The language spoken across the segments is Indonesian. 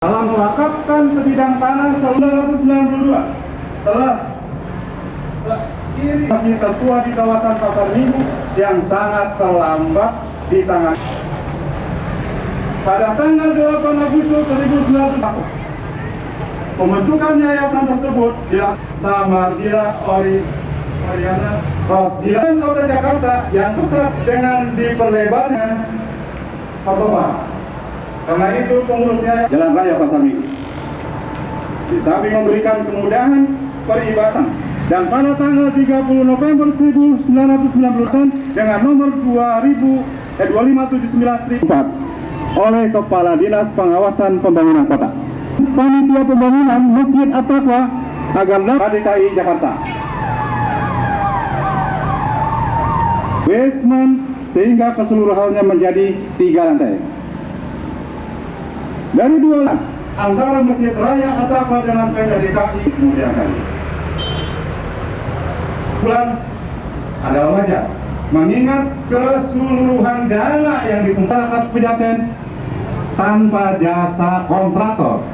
Dalam mewakafkan sebidang tanah 1992 telah ini masih tertua di kawasan Pasar Minggu yang sangat terlambat ditangani. Pada tanggal 8 Agustus 1901, pembentukan yayasan tersebut Samardia Oriana Rosdilan Kota Jakarta yang pusat dengan diperlebarnya pertoba. Karena itu pengurusnya Jalan Raya Pasar Minggu. Di samping memberikan kemudahan peribadatan dan pada tanggal 30 November 1990 dengan nomor 25794 oleh Kepala Dinas Pengawasan Pembangunan Kota, Panitia Pembangunan Masjid At-Taqwa agar dapat DKI Jakarta. Basement sehingga keseluruhannya menjadi 3 lantai. Dari 2 lantai antara Masjid Raya At-Taqwa dengan Pemda DKI kemudian kali. Bulan adalah wajar mengingat keseluruhan dana yang dikumpulkan Pejaten tanpa jasa kontraktor.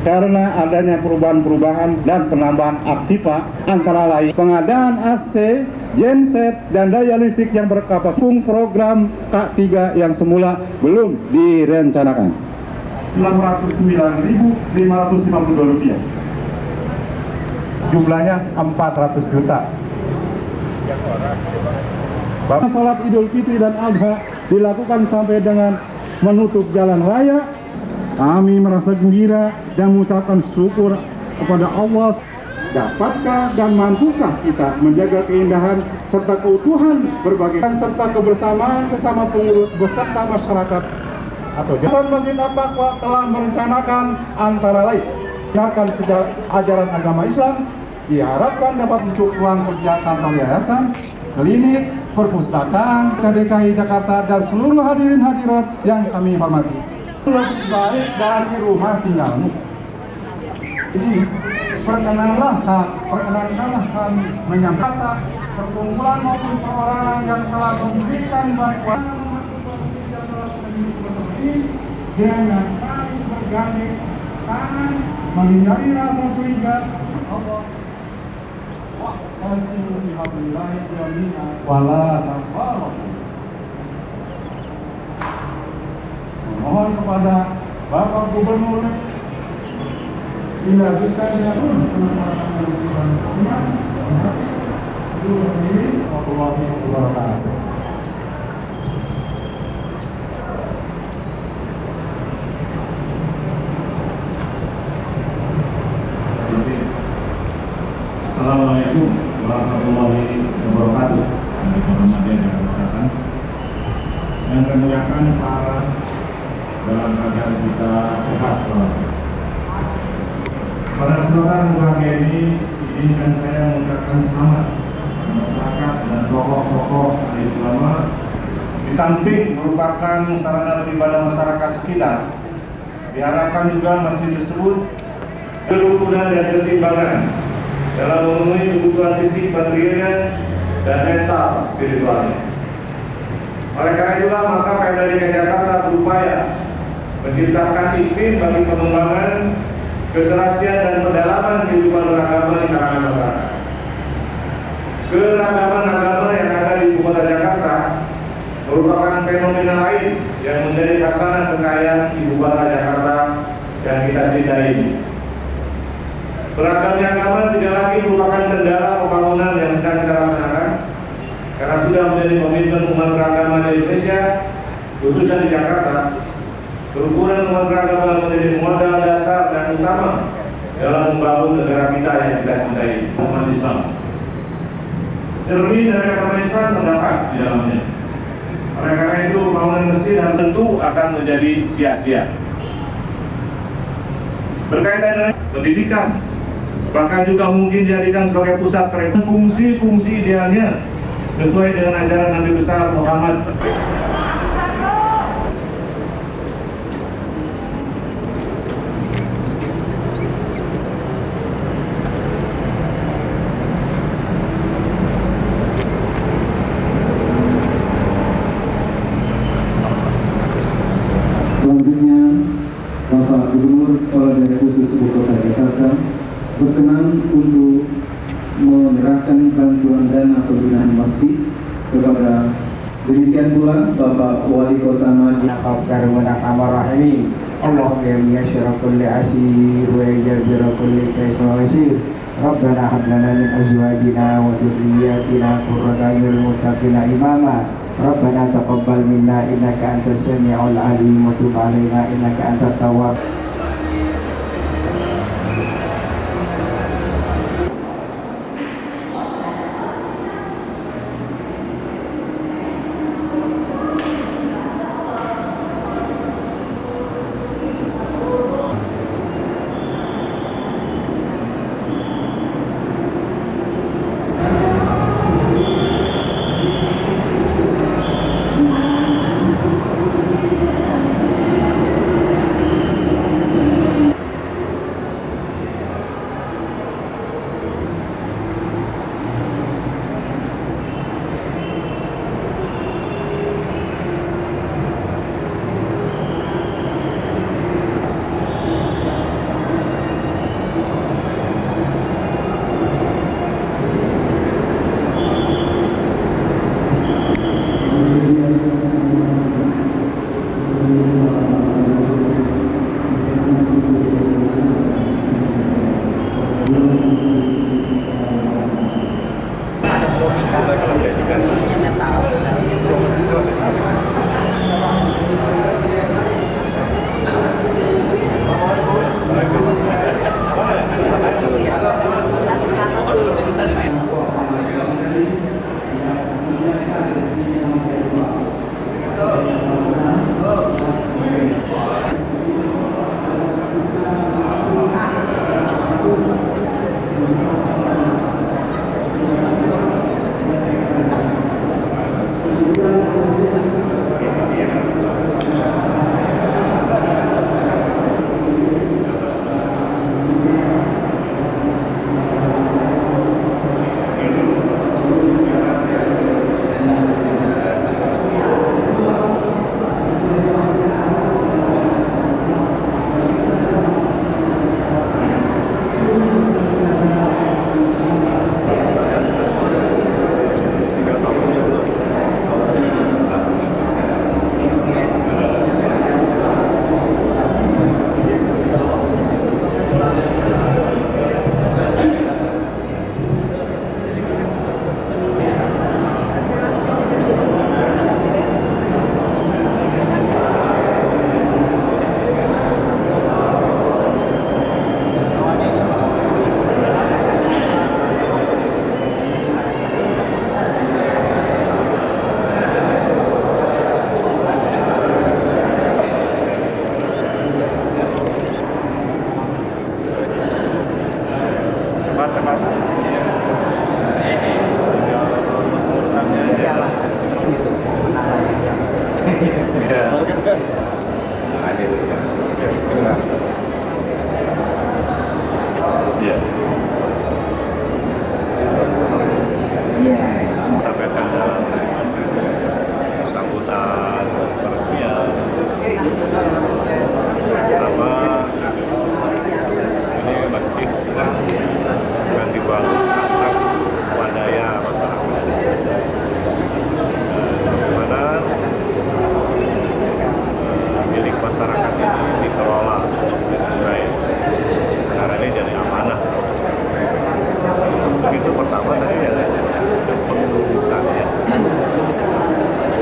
Karena adanya perubahan-perubahan dan penambahan aktiva antara lain pengadaan AC, genset, dan daya listrik yang berkapasitas program K3 yang semula belum direncanakan. Rp609.552. Jumlahnya 400 juta. Bapak salat Idul Fitri dan Adha dilakukan sampai dengan menutup jalan raya. Kami merasa gembira dan mengucapkan syukur kepada Allah. Dapatkah dan mampukah kita menjaga keindahan serta keutuhan berbagai serta kebersamaan sesama pengurus beserta masyarakat atau Yayasan Masjid At-Taqwa telah merencanakan antara lain mengenalkan ajaran agama Islam, diharapkan dapat untuk ruang kerja kantor yayasan, klinik, perpustakaan, KDKI Jakarta, dan seluruh hadirin hadirat yang kami hormati. Lebih baik dari rumah tinggalmu. Jadi perkenankanlah kami menyampaikan perkumpulan maupun perorangan yang telah memberikan bantuan dengan saling bergandeng tangan menghindari rasa curiga. Allah mohon kepada Bapak Gubernur bila bisa diatur Assalamualaikum warahmatullahi wabarakatuh. Muhammadiyah dan Kesehatan yang kami muliakan para dalam keadaan kita sehat selalu. Pada kesempatan berbahagia ini, izinkan saya mengucapkan selamat kepada masyarakat dan tokoh-tokoh ahli ulama. Di samping merupakan sarana beribadah masyarakat sekitar, diharapkan juga masjid tersebut kerukunan dan keseimbangan dalam memenuhi kebutuhan fisik, materialnya, dan mental spiritualnya. Oleh karena itulah maka Pemda DKI Jakarta berupaya menciptakan iklim bagi pengembangan, keserasian dan pendalaman kehidupan beragama di kalangan masyarakat. Keragaman agama yang ada di Ibu Kota Jakarta merupakan fenomena lain yang menjadi khasanah kekayaan Ibu Kota Jakarta yang kita cintai ini. Beragamnya agama tidak lagi merupakan kendala pembangunan yang sedang kita laksanakan, karena sudah menjadi komitmen umat beragama di Indonesia, khususnya di Jakarta. Kerukunan umat beragama menjadi modal dasar dan utama dalam membangun negara kita yang kita cintai, umat Islam. Cermin dari agama Islam terdapat di dalamnya. Oleh karena itu, pembangunan masjid tentu akan menjadi sia-sia. Berkaitan dengan pendidikan, bahkan juga mungkin dijadikan sebagai pusat fungsi-fungsi idealnya sesuai dengan ajaran Nabi besar Muhammad. Selanjutnya Bapak Gubernur Kepala Daerah Khusus Ibu Kota Jakarta berkenan untuk menyerahkan bantuan dana pembinaan masjid kepada demikian pula Bapak Wali Kota Madiun. اللهم يسر كل عسير ويجبر كل كيس وعسير ربنا هب لنا من ازواجنا وذرياتنا قرة اعين للمتقين اماما ربنا تقبل منا انك انت السميع العليم وتب علينا انك انت التواب. Sampaikan dalam sambutan peresmian pertama ini masjid akan dibangun atas swadaya masyarakat, bagaimana milik masyarakat ini dikelola dengan baik karena ini jadi amanah. Begitu pertama tadi ya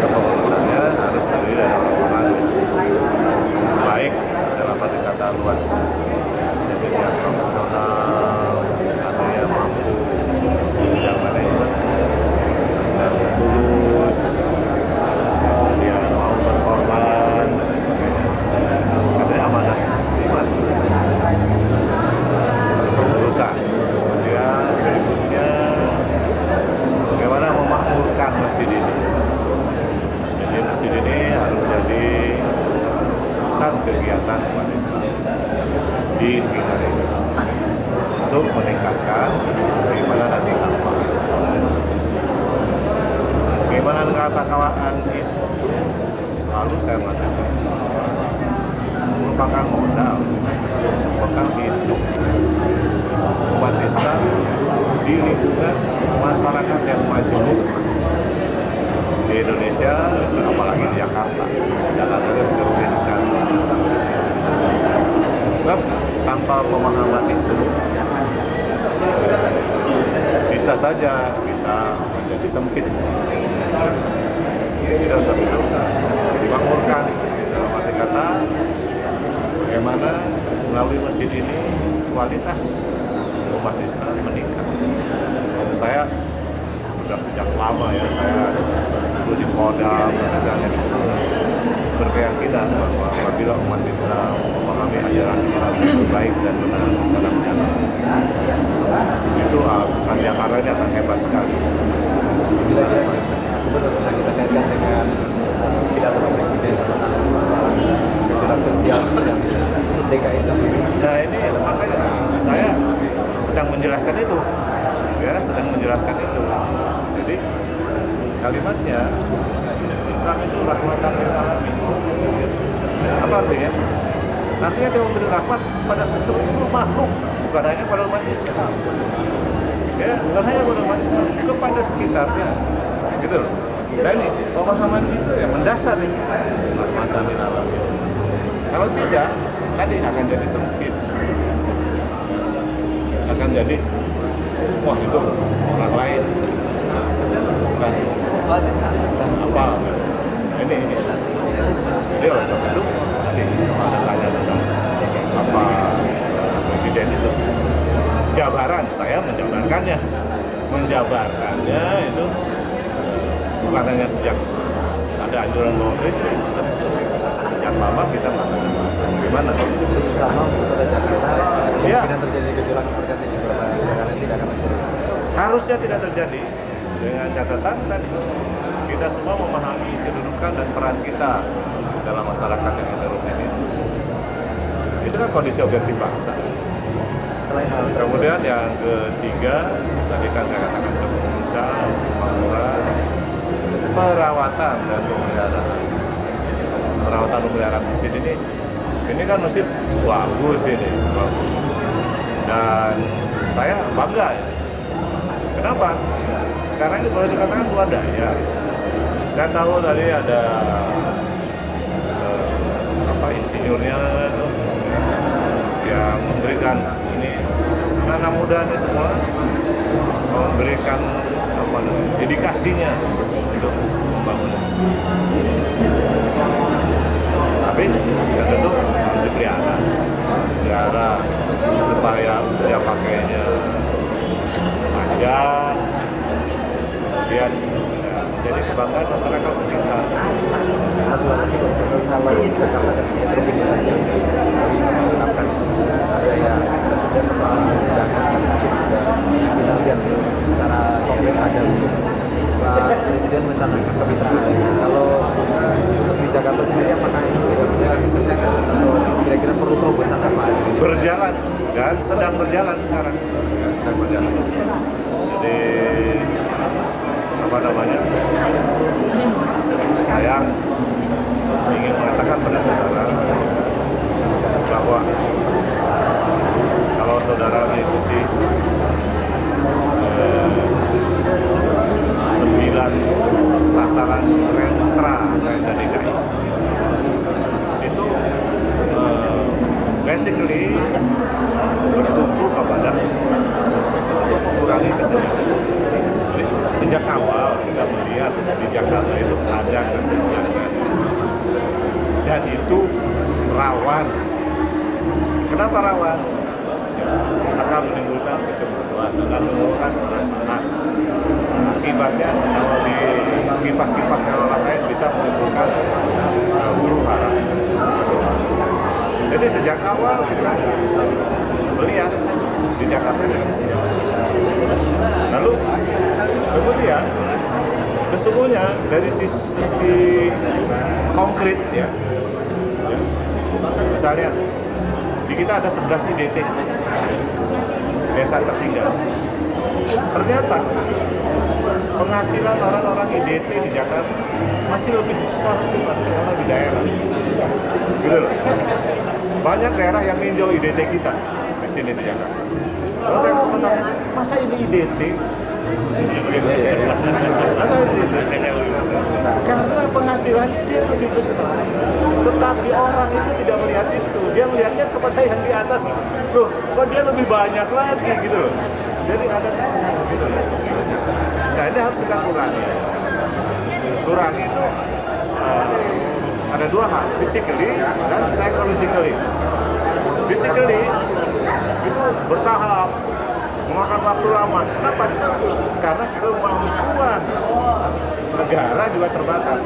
kepengurusannya harus terdiri dari orang-orang baik dalam arti kata luas, jadi yang profesional, ada yang mampu bidang manajemen dan tulus, dia mau berkorban dan sebagainya. Katanya amanah iman kepengurusan. Kemudian berikutnya bagaimana memakmurkan masjid ini. Jadi masjid ini harus jadi pusat kegiatan umat Islam di sekitar ini untuk meningkatkan keimanan dan takwa. Keimanan dan ketakwaan itu selalu saya mengatakan merupakan modal masyarakat yang majemuk di Indonesia, apalagi di Jakarta. Jakarta itu heterogen sekali. Sebab tanpa pemahaman itu bisa saja kita menjadi sempit. Kita harus duduk dimakmurkan dalam arti kata bagaimana melalui masjid ini kualitas umat Islam meningkat. Saya sudah sejak lama ya, saya dulu di Kodam, misalnya berkeyakinan bahwa apabila umat Islam memahami ajaran Islam yang baik dan benar secara mendalam, itu Jakarta ini akan hebat sekali. Kita kaitkan dengan pidato Presiden tentang gejolak sosial yang DKI sendiri. Nah ini makanya saya sedang menjelaskan itu, ya sedang menjelaskan itu. Jadi kalimatnya Islam itu rahmatan lil alamin. Apa artinya? Artinya dia memberi rahmat pada seluruh makhluk, bukan hanya pada umat Islam. Ya, bukan hanya pada umat Islam, kepada sekitarnya. Gitu loh. Dan ini pemahaman itu ya mendasar ini rahmatan lil alamin. Kalau tidak, tadi akan jadi sempit. Akan jadi wah itu orang lain bukan apa ini jadi oleh sebab itu tadi ada tanya tentang apa presiden itu jabaran, saya menjabarkannya itu bukan hanya sejak ada anjuran Bapak Presiden, sejak lama kita melakukan gimana Berusaha untuk kota Jakarta ya. kemungkinan terjadi gejolak seperti ini di beberapa daerah tidak akan terjadi. Harusnya tidak terjadi dengan catatan tadi kita semua memahami kedudukan dan peran kita dalam masyarakat yang heterogen ini. Itu kan kondisi objektif bangsa. Selain hal tersebut, Kemudian yang ketiga, tadi kan saya katakan kepengurusan, pemakmuran, perawatan dan pemeliharaan. Perawatan pemeliharaan masjid ini kan masjid bagus ini, bagus. Dan saya bangga ya. Kenapa? Karena ini boleh dikatakan swadaya. Saya tahu tadi ada insinyurnya itu yang memberikan ini anak muda ini semua memberikan dedikasinya untuk membangun. Tapi ya tentu harus dipelihara supaya usia pakainya panjang, kemudian jadi kebanggaan masyarakat sekitar. satu lagi kalau Jakarta dan metropolitas yang mengungkapkan ada yang persoalan kesenjangan kita lihat secara konkret ada Pak Presiden mencanangkan kemitraan. Kalau untuk di Jakarta sendiri apakah ini bisa berjalan atau kira-kira perlu terobosan apa? Berjalan dan sedang berjalan sekarang, ya, sedang berjalan. Jadi apa namanya? Saya ingin mengatakan pada saudara bahwa kalau saudara mengikuti 9 sasaran Renstra Pemda DKI itu basically bertumpu kepada untuk mengurangi kesenjangan. Jadi sejak awal kita melihat di Jakarta itu ada kesenjangan dan itu rawan. Kenapa rawan? Ya, akan menimbulkan kecemburuan, akan menimbulkan perasaan. Akibatnya kalau di kipas-kipas orang lain bisa menimbulkan huru hara. Jadi sejak awal kita melihat di Jakarta ada kesenjangan. Lalu kemudian sesungguhnya dari sisi konkret ya, misalnya di kita ada 11 IDT desa tertinggal. Ternyata penghasilan orang-orang IDT di Jakarta masih lebih besar dibanding orang di daerah. Gitu loh. Banyak daerah yang ninjau IDT kita di sini di Jakarta. Lalu mereka mengatakan, masa ini IDT Karena penghasilannya dia lebih besar, tetapi orang itu tidak melihat itu. Dia melihatnya kepada yang di atas. Loh, kok dia lebih banyak lagi gitu loh. Jadi ada gitu loh. Nah, ini harus kita kurangi. Kurangi itu ada dua hal, physically dan psychologically. Physically itu bertahap, memakan waktu lama. Kenapa? Karena kemampuan negara juga terbatas,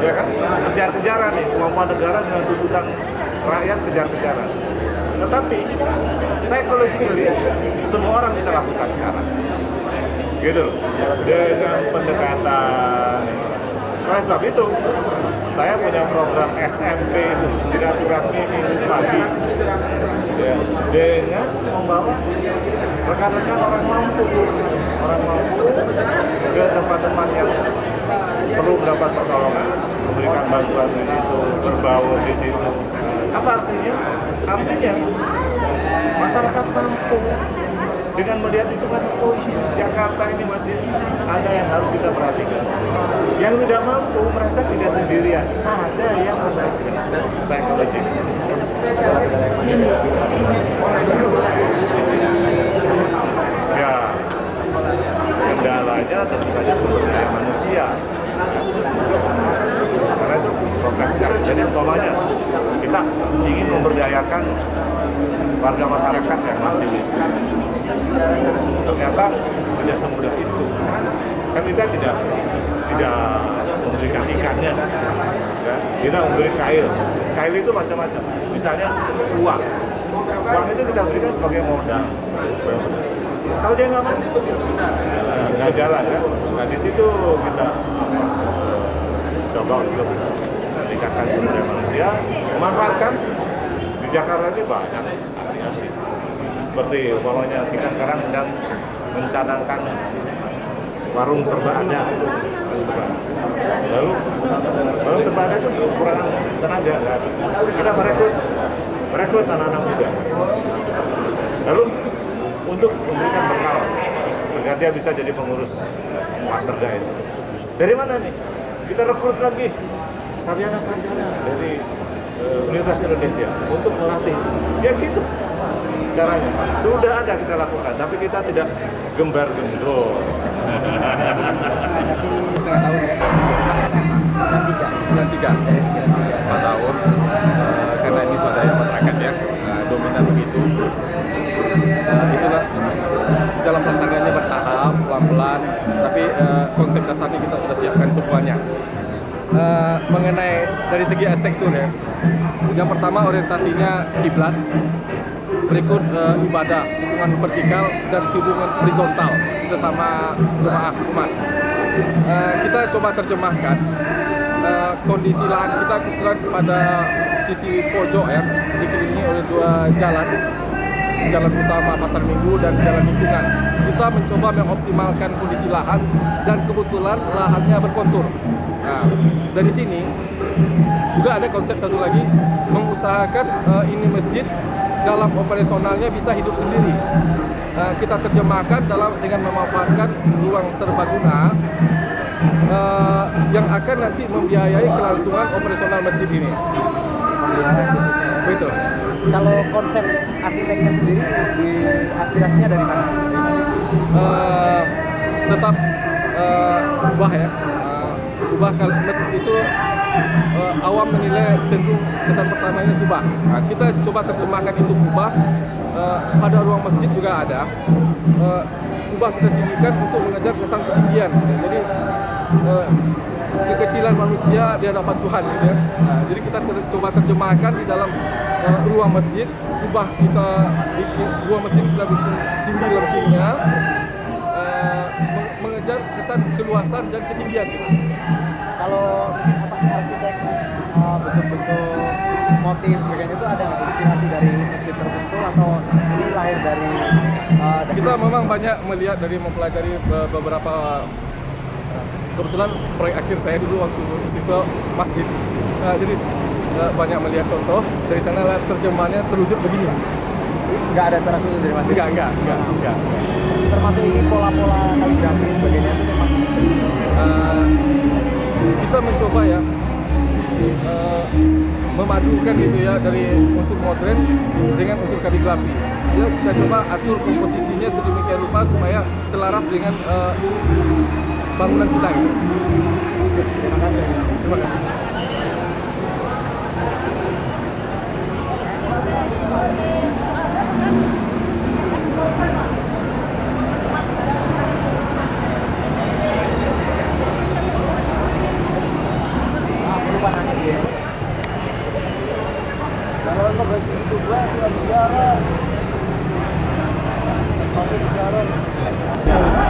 ya kan? Kejar-kejaran nih, kemampuan negara dengan tuntutan rakyat kejar-kejaran. Tetapi psychologically semua orang bisa lakukan sekarang, gitu loh, dengan pendekatan. Oleh sebab itu, saya punya program SMP itu, silaturahmi minggu pagi, ya, dengan membawa rekan-rekan orang mampu ke tempat-tempat yang perlu mendapat pertolongan, memberikan bantuan di situ, berbaur di situ. Apa artinya? Artinya masyarakat mampu dengan melihat itu kan, oh Jakarta ini masih ada yang harus kita perhatikan. Yang tidak mampu merasa tidak sendirian, ada yang memperhatikan. Psikologi. Ya, kendalanya tentu saja sumber daya manusia. Karena itu progres sekali. Jadi umpamanya kita ingin memberdayakan warga masyarakat yang masih miskin. Ternyata tidak semudah itu. Kan kita tidak memberikan ikannya, ya. Kita memberi kail. Kail itu macam-macam. Misalnya uang. Uang itu kita berikan sebagai modal. Kalau dia nggak mampu, nggak jalan kan. Nah di situ kita coba untuk meningkatkan sumber daya manusia, memanfaatkan. Di Jakarta ini banyak. Seperti umpamanya kita sekarang sedang mencanangkan warung serba ada. Lalu warung serba ada itu kekurangan tenaga kan. Kita merekrut anak-anak muda. Lalu untuk memberikan bekal agar dia bisa jadi pengurus Maserda itu. Dari mana nih? Kita rekrut lagi sarjana-sarjana dari Universitas Indonesia untuk melatih. Ya gitu caranya. Sudah ada kita lakukan, tapi kita tidak gembar-gembor. Bulan 3, 4 tahun, karena ini swadaya masyarakat ya, dominan begitu. Itulah dalam pelaksanaannya bertahap, pelan-pelan, tapi konsep dasarnya kita sudah siapkan semuanya. Mengenai dari segi arsitektur ya, yang pertama orientasinya kiblat, berikut ibadah, hubungan vertikal dan hubungan horizontal sesama jemaah umat. Kita coba terjemahkan kondisi lahan kita kebetulan pada sisi pojok ya, dikelilingi oleh dua jalan utama Pasar Minggu dan jalan lingkungan. Kita mencoba mengoptimalkan kondisi lahan dan kebetulan lahannya berkontur. Nah, dari sini juga ada konsep satu lagi, mengusahakan ini masjid dalam operasionalnya bisa hidup sendiri. Kita terjemahkan dengan memanfaatkan ruang serbaguna yang akan nanti membiayai kelangsungan operasional masjid ini. Begitu. Kalau konsep arsiteknya sendiri, aspirasinya dari mana? Tetap ubah ya. Kubah kalau masjid itu awam menilai cenderung kesan pertamanya kubah. Nah, kita coba terjemahkan itu kubah. Pada ruang masjid juga ada kubah kita tinggikan untuk mengejar kesan ketinggian. Jadi kekecilan manusia di hadapan Tuhan gitu ya. Nah, jadi kita coba terjemahkan di dalam ruang masjid, kubah kita ruang masjid kita bikin tinggi lebihnya, mengejar kesan keluasan dan ketinggian gitu. Kalau arsitek betul-betul motif sebagainya itu ada nggak inspirasi dari masjid tertentu atau ini lahir dari kita memang banyak melihat dari mempelajari beberapa kebetulan proyek akhir saya dulu waktu siswa masjid. Jadi banyak melihat contoh dari sana terjemahannya terwujud begini. Nggak ada secara khusus dari Mas? Enggak. Termasuk ini pola-pola kaligrafi dan sebagainya itu memang kita mencoba ya memadukan gitu ya dari unsur modern dengan unsur kaligrafi. Ya, kita coba atur komposisinya sedemikian rupa supaya selaras dengan bangunan kita gitu. Oke, terima kasih. Terima kasih.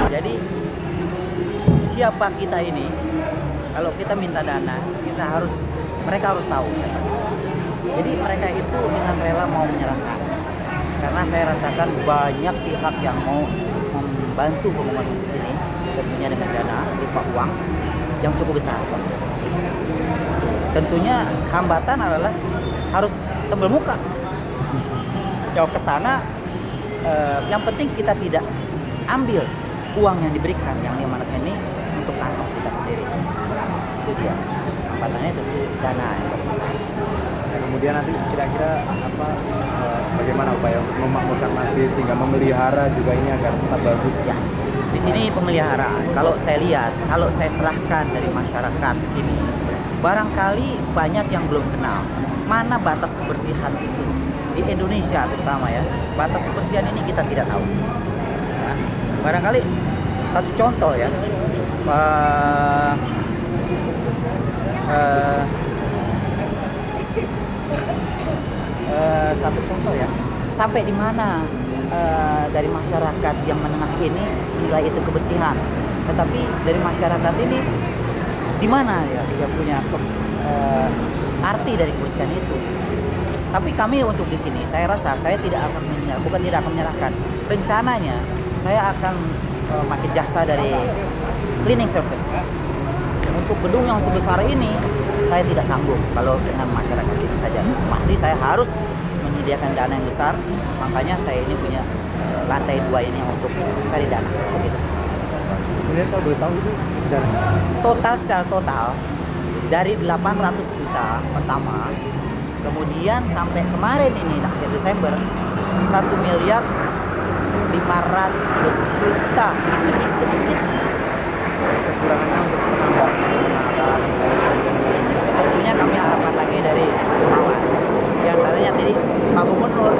Jadi siapa kita ini? Kalau kita minta dana, mereka harus tahu. Jadi mereka itu dengan rela mau menyerahkan. Karena saya rasakan banyak pihak yang mau membantu pembangunan masjid ini, tentunya dengan dana berupa uang yang cukup besar. Tentunya hambatan adalah harus tebal muka. Jauh ke sana, yang penting kita tidak ambil uang yang diberikan, yang diamanatkan ini untuk kantong kita sendiri. Itu dia. Hambatannya tentu dana yang terbesar. Dan kemudian nanti kira-kira bagaimana upaya untuk memakmurkan masjid sehingga memelihara juga ini agar tetap bagus? Ya, di sini pemeliharaan. Kalau saya lihat, kalau saya serahkan dari masyarakat di sini, barangkali banyak yang belum kenal mana batas kebersihan itu. Di Indonesia terutama ya, batas kebersihan ini kita tidak tahu. Nah, barangkali satu contoh ya, satu contoh ya, sampai di mana dari masyarakat yang menengah ini nilai itu kebersihan, tetapi dari masyarakat ini di mana ya dia punya arti dari kebersihan itu. Tapi kami untuk di sini, saya rasa saya tidak akan menyerahkan. Rencananya saya akan pakai jasa dari cleaning service. Untuk gedung yang sebesar ini saya tidak sanggup kalau dengan masyarakat ini saja. Pasti saya harus menyediakan dana yang besar. Makanya saya ini punya lantai 2 ini untuk cari dana. Begitu. Kemudian kalau boleh tahu itu dana Secara total dari 800 juta pertama, kemudian sampai kemarin ini akhir Desember 1.500.000.000 lebih sedikit. kekurangannya untuk penambahan Tentunya kami harapkan lagi dari Kemauan. Di antaranya tadi Pak Gubernur